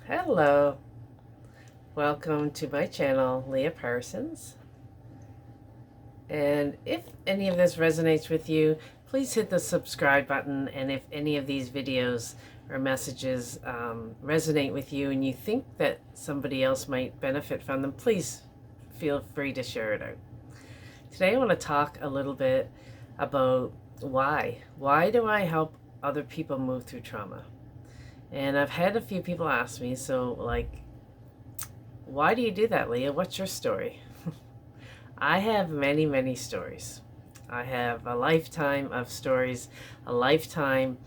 Hello, welcome to my channel, Leah Parsons. And if any of this resonates with you, please hit the subscribe button. And if any of these videos or messages resonate with you and you think that somebody else might benefit from them, please feel free to share it out. Today I want to talk a little bit about why. Why do I help other people move through trauma? And I've had a few people ask me, why do you do that, Leah? What's your story? I have many, many stories. I have a lifetime of stories, a lifetime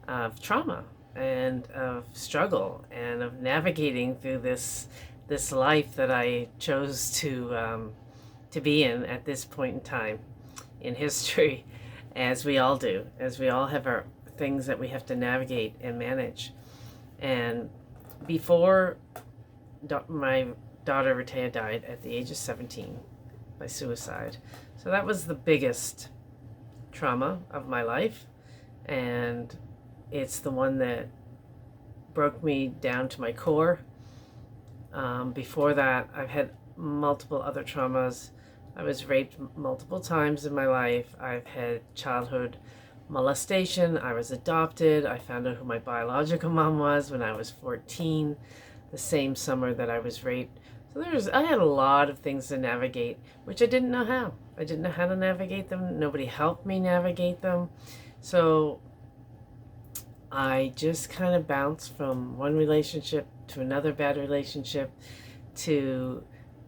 of trauma and of struggle and of navigating through this life that I chose to be in at this point in time in history, as we all do, as we all have our things that we have to navigate and manage. And before my daughter Rtea died at the age of 17 by suicide, so that was the biggest trauma of my life, and it's the one that broke me down to my core. Before that, I've had multiple other traumas. I was raped multiple times in my life. I've had childhood molestation. I was adopted. I found out who my biological mom was when I was 14, the same summer that I was raped. So I had a lot of things to navigate, which I didn't know how. I didn't know how to navigate them. Nobody helped me navigate them. So I just kind of bounced from one relationship to another bad relationship to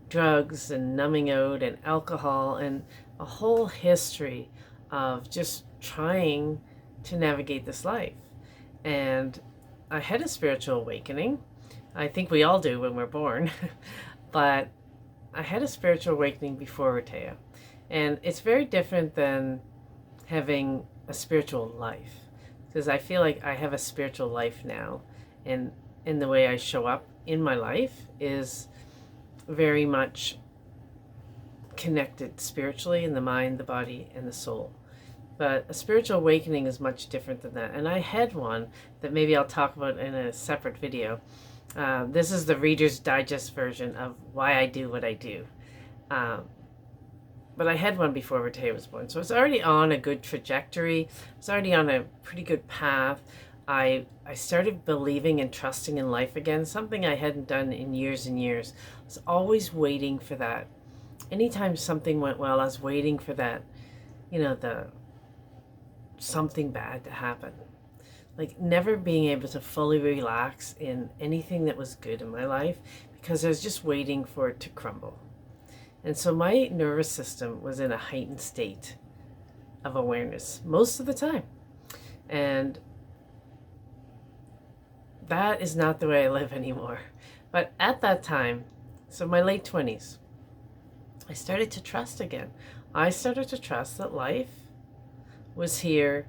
drugs and numbing out and alcohol and a whole history of just trying to navigate this life. And I had a spiritual awakening. I think we all do when we're born. But I had a spiritual awakening before Rtea. And it's very different than having a spiritual life, because I feel like I have a spiritual life now. And in the way I show up in my life is very much connected spiritually in the mind, the body, and the soul. But a spiritual awakening is much different than that. And I had one that maybe I'll talk about in a separate video. This is the Reader's Digest version of why I do what I do. But I had one before Rtea was born. So it's already on a good trajectory. It's already on a pretty good path. I started believing and trusting in life again, something I hadn't done in years and years. I was always waiting for that. Anytime something went well, I was waiting for that, the something bad to happen. Like never being able to fully relax in anything that was good in my life because I was just waiting for it to crumble. And so my nervous system was in a heightened state of awareness most of the time. And that is not the way I live anymore. But at that time, so my late 20s, I started to trust again. I started to trust that life was here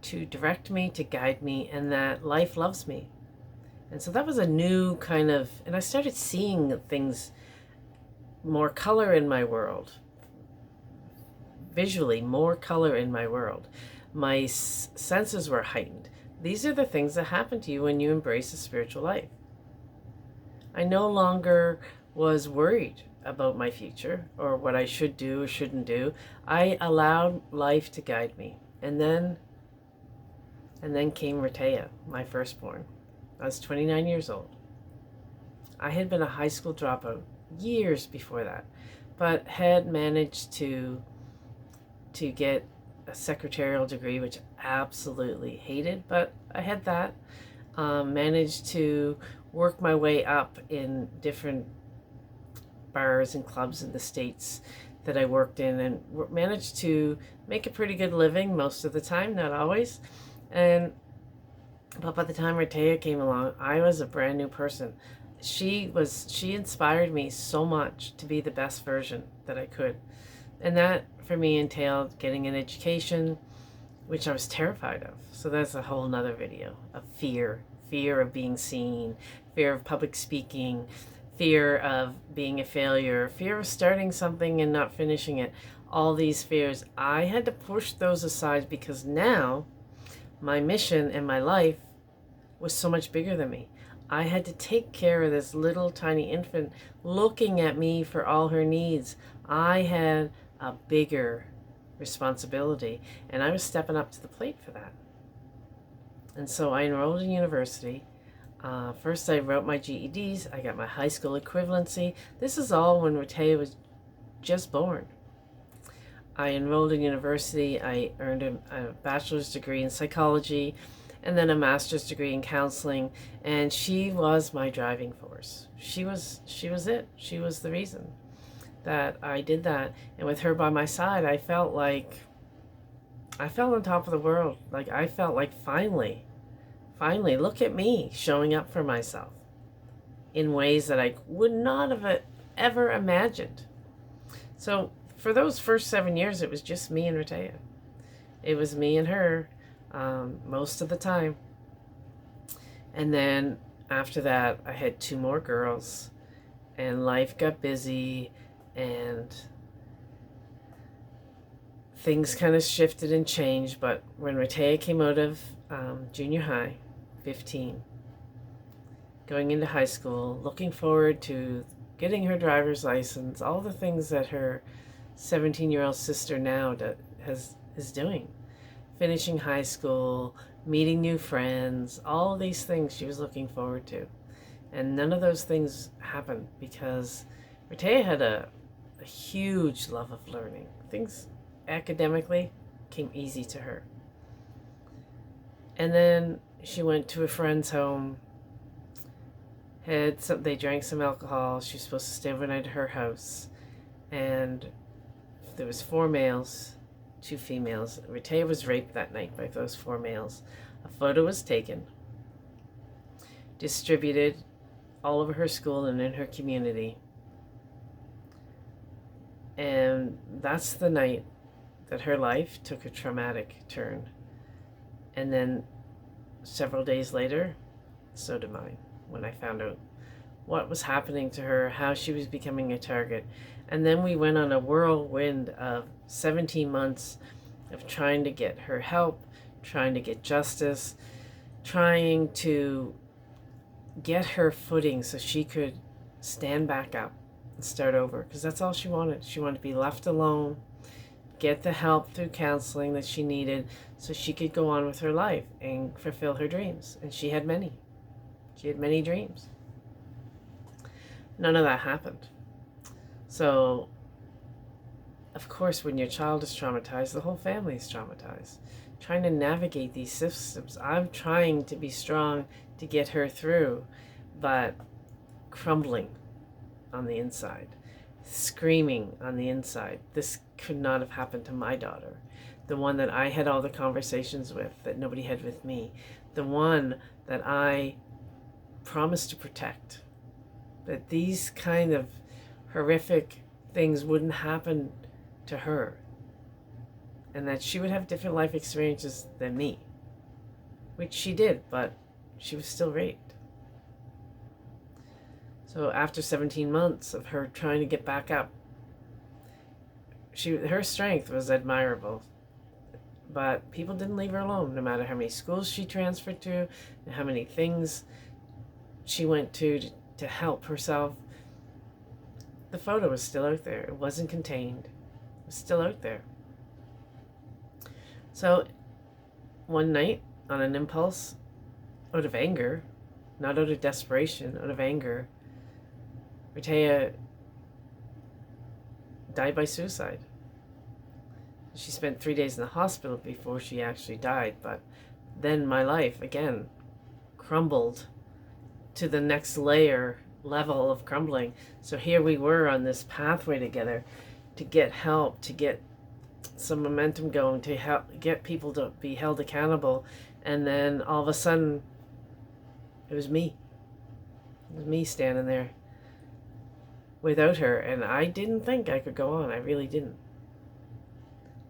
to direct me, to guide me, and that life loves me. And so that was a new kind of, and I started seeing things, more color in my world, visually, more color in my world. My senses were heightened. These are the things that happen to you when you embrace a spiritual life. I no longer was worried about my future or what I should do or shouldn't do. I allowed life to guide me. And then came Rtea, my firstborn. I was 29 years old. I had been a high school dropout years before that, but had managed to get a secretarial degree, which I absolutely hated, but I had that. Managed to work my way up in different bars and clubs in the States that I worked in, and managed to make a pretty good living most of the time, not always. But by the time Rtea came along, I was a brand new person. She inspired me so much to be the best version that I could. And that for me entailed getting an education, which I was terrified of. So that's a whole nother video of fear of being seen, fear of public speaking, fear of being a failure, fear of starting something and not finishing it. All these fears, I had to push those aside because now my mission and my life was so much bigger than me. I had to take care of this little tiny infant looking at me for all her needs. I had a bigger responsibility, and I was stepping up to the plate for that. And so I enrolled in university. First, I wrote my GEDs. I got my high school equivalency. This is all when Rehtaeh was just born. I enrolled in university. I earned a bachelor's degree in psychology and then a master's degree in counseling. And she was my driving force. She was it. She was the reason that I did that. And with her by my side, I felt on top of the world. Like I felt like finally, look at me showing up for myself in ways that I would not have ever imagined. So for those first 7 years, it was just me and Rehtaeh. It was me and her most of the time. And then after that, I had 2 more girls, and life got busy, and things kind of shifted and changed. But when Rehtaeh came out of junior high, 15, going into high school, looking forward to getting her driver's license, all the things that her 17-year-old sister now is doing, finishing high school, meeting new friends, all these things she was looking forward to. And none of those things happened because Rehtaeh had a huge love of learning. Things academically came easy to her. And then she went to a friend's home, they drank some alcohol. She was supposed to stay overnight at her house, and there was 4 males, 2 females. Rehtaeh was raped that night by those 4 males. A photo was taken, distributed all over her school and in her community. And that's the night that her life took a traumatic turn. And then several days later, so did mine, when I found out what was happening to her, how she was becoming a target. And then we went on a whirlwind of 17 months of trying to get her help, trying to get justice, trying to get her footing so she could stand back up and start over, because that's all she wanted. She wanted to be left alone, get the help through counseling that she needed so she could go on with her life and fulfill her dreams. And she had many. She had many dreams. None of that happened. So, of course, when your child is traumatized, the whole family is traumatized. Trying to navigate these systems. I'm trying to be strong to get her through, but crumbling on the inside, screaming on the inside. This could not have happened to my daughter, the one that I had all the conversations with that nobody had with me, the one that I promised to protect, that these kind of horrific things wouldn't happen to her, and that she would have different life experiences than me, which she did, but she was still raped. So after 17 months of her trying to get back up, her strength was admirable, but people didn't leave her alone, no matter how many schools she transferred to and how many things she went to help herself. The photo was still out there. It wasn't contained. It was still out there. So one night, on an impulse, out of anger, not out of desperation, out of anger, Rehtaeh died by suicide. She spent 3 days in the hospital before she actually died, but then my life, again, crumbled to the next level of crumbling. So here we were on this pathway together to get help, to get some momentum going, to help get people to be held accountable. And then all of a sudden, it was me. It was me standing there without her. And I didn't think I could go on. I really didn't.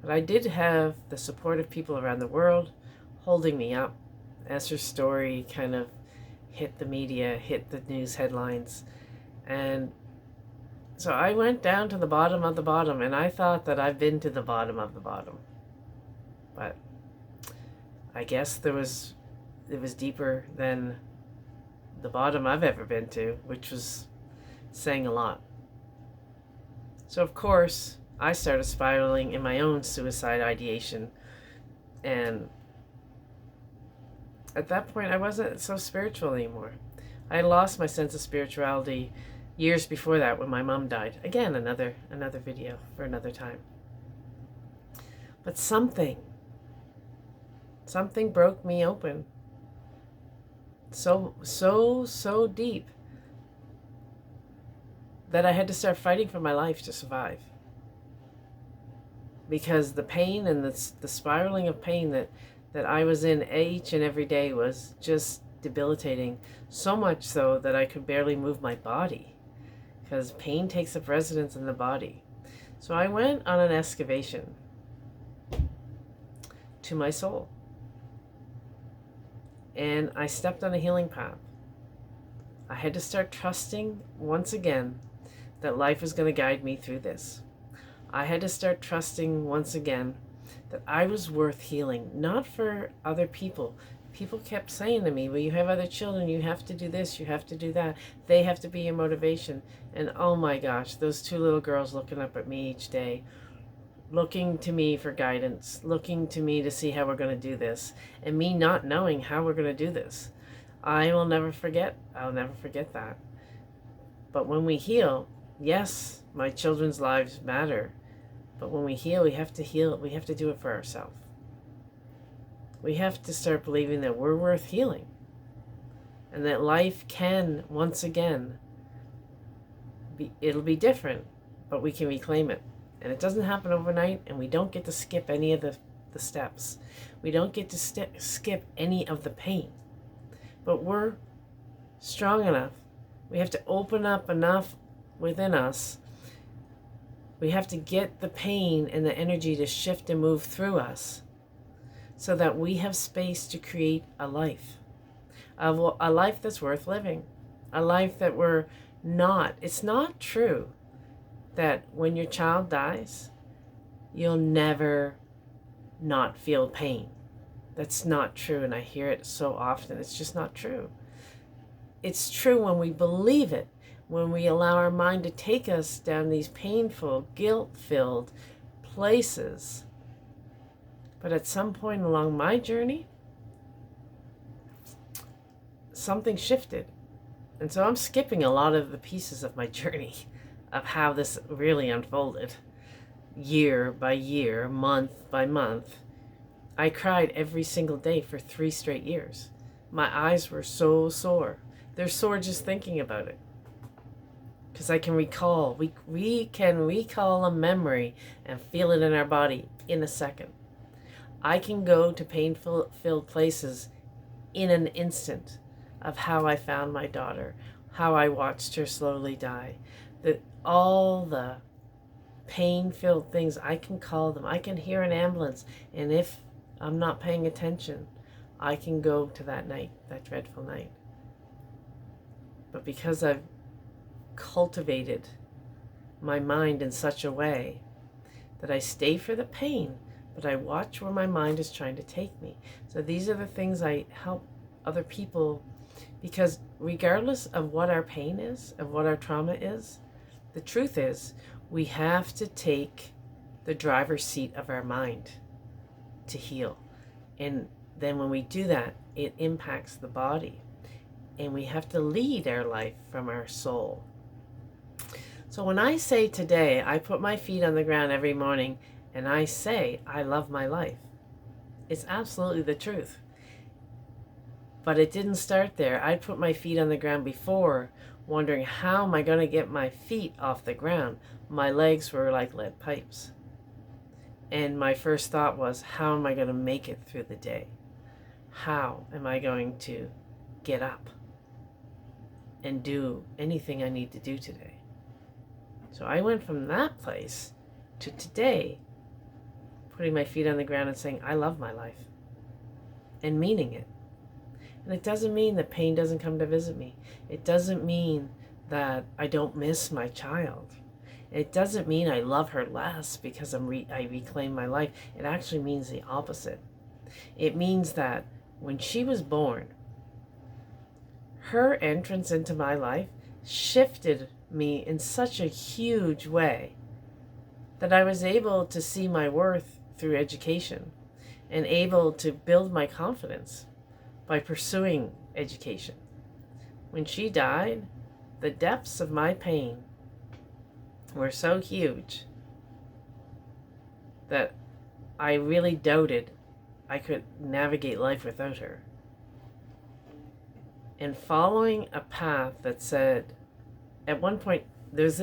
But I did have the support of people around the world holding me up as her story kind of hit the media, hit the news headlines. And so I went down to the bottom of the bottom, and I thought that I've been to the bottom of the bottom. But I guess it was deeper than the bottom I've ever been to, which was saying a lot. So of course, I started spiraling in my own suicide ideation. And at that point, I wasn't so spiritual anymore. I had lost my sense of spirituality years before that when my mom died. Again, another video for another time. But something broke me open so deep that I had to start fighting for my life to survive. Because the pain and the spiraling of pain that I was in each and every day was just debilitating. So much so that I could barely move my body, because pain takes up residence in the body. So I went on an excavation to my soul. And I stepped on a healing path. I had to start trusting once again that life was going to guide me through this. I had to start trusting once again that I was worth healing, not for other people. People kept saying to me, well, you have other children, you have to do this, you have to do that. They have to be your motivation. And oh my gosh, those two little girls looking up at me each day, looking to me for guidance, looking to me to see how we're going to do this, and me not knowing how we're going to do this. I'll never forget that. But when we heal, yes, my children's lives matter. But when we heal, we have to do it for ourselves. We have to start believing that we're worth healing. And that life can, once again, it'll be different, but we can reclaim it. And it doesn't happen overnight, and we don't get to skip any of the steps. We don't get to skip any of the pain. But we're strong enough. We have to open up enough within us. We have to get the pain and the energy to shift and move through us so that we have space to create a life. A life that's worth living. A life that we're not. It's not true that when your child dies, you'll never not feel pain. That's not true, and I hear it so often. It's just not true. It's true when we believe it, when we allow our mind to take us down these painful, guilt-filled places. But at some point along my journey, something shifted. And so I'm skipping a lot of the pieces of my journey of how this really unfolded. Year by year, month by month. I cried every single day for 3 straight years. My eyes were so sore. They're sore just thinking about it. Because I can recall, we can recall a memory and feel it in our body in a second. I can go to pain-filled places in an instant of how I found my daughter, how I watched her slowly die, all the pain-filled things, I can call them. I can hear an ambulance, and if I'm not paying attention, I can go to that night, that dreadful night. But because I've cultivated my mind in such a way that I stay for the pain, but I watch where my mind is trying to take me. So these are the things I help other people, because regardless of what our pain is, of what our trauma is, the truth is we have to take the driver's seat of our mind to heal. And then when we do that, it impacts the body. And we have to lead our life from our soul. So when I say today, I put my feet on the ground every morning and I say, I love my life. It's absolutely the truth. But it didn't start there. I put my feet on the ground before, wondering how am I going to get my feet off the ground? My legs were like lead pipes. And my first thought was, how am I going to make it through the day? How am I going to get up and do anything I need to do today? So I went from that place to today, putting my feet on the ground and saying, I love my life, and meaning it. And it doesn't mean that pain doesn't come to visit me. It doesn't mean that I don't miss my child. It doesn't mean I love her less because I reclaim my life. It actually means the opposite. It means that when she was born, her entrance into my life shifted me in such a huge way that I was able to see my worth through education and able to build my confidence by pursuing education. When she died, the depths of my pain were so huge that I really doubted I could navigate life without her. And following a path that said, at one point, there's